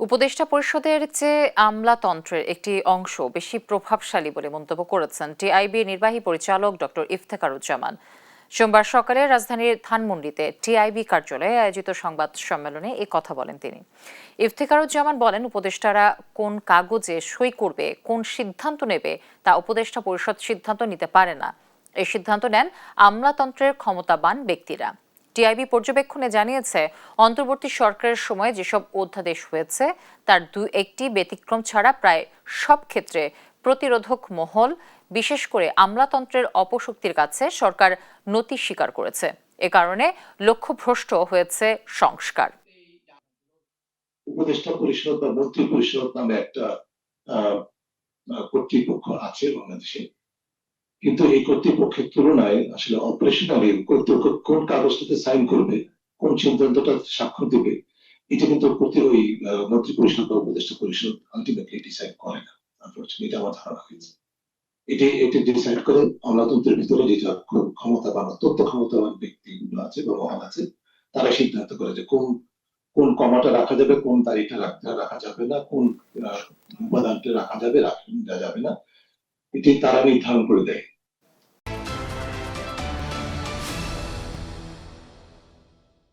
উপদেষ্টা পরিষদের চেয়ে আমলাতন্ত্রের একটি অংশ বেশি প্রভাবশালী বলে মন্তব্য করেছেন টিআইবির নির্বাহী পরিচালক ডক্টর ইফতেখারুজ্জামান। সোমবার সকালে রাজধানীর ধানমন্ডিতে টিআইবি কার্যালয়ে আয়োজিত সংবাদ সম্মেলনে এ কথা বলেন তিনি। ইফতেখারুজ্জামান বলেন, উপদেষ্টারা কোন কাগজে সই করবে, কোন সিদ্ধান্ত নেবে তা উপদেষ্টা পরিষদ সিদ্ধান্ত নিতে পারে না। এই সিদ্ধান্ত নেন আমলাতন্ত্রের ক্ষমতাবান ব্যক্তিরা। টিআইবি পর্যবেক্ষণে জানিয়েছে, অন্তর্বর্তী সরকারের সময় যেসব অধ্যাদেশ হয়েছে তার একটি ব্যতিক্রম ছাড়া প্রায় সব ক্ষেত্রে প্রতিরোধক মহল, বিশেষ করে আমলাতন্ত্রের অপশক্তির কাছে সরকার নতি স্বীকার করেছে। এ কারণে লক্ষ্যভ্রষ্ট হয়েছে সংস্কার। উপদেষ্টা পরিষদ বা মন্ত্রী পরিষদ নামে একটা কর্তৃপক্ষ আছে বাংলাদেশে, কিন্তু এই কর্তৃপক্ষের তুলনায় আসলে অপারেশনালি কর্তৃপক্ষ কোন কাগজটাতে সাইন করবে, কোন সিদ্ধান্তটা স্বাক্ষর দেবে, এটা কিন্তু ওই মন্ত্রী পরিষদ বা উপদেষ্টা পরিষদ আলটিমেটলি ডিসাইড করে না। আনফরচুনেটলি এটা আমার ধারণা হয়েছে। এটা ডিসাইড করে আমলাতন্ত্রের ভিতরে যেটা ক্ষমতাবান, তথ্য ক্ষমতাবান ব্যক্তিগুলো আছে বা মহল আছে, তারা সিদ্ধান্ত করে যে কোন কোন কমাটা রাখা যাবে, কোন তারিখটা রাখা যাবে না, কোন উপাদানটা রাখা যাবে না, এটি তারা নির্ধারণ করে দেয়।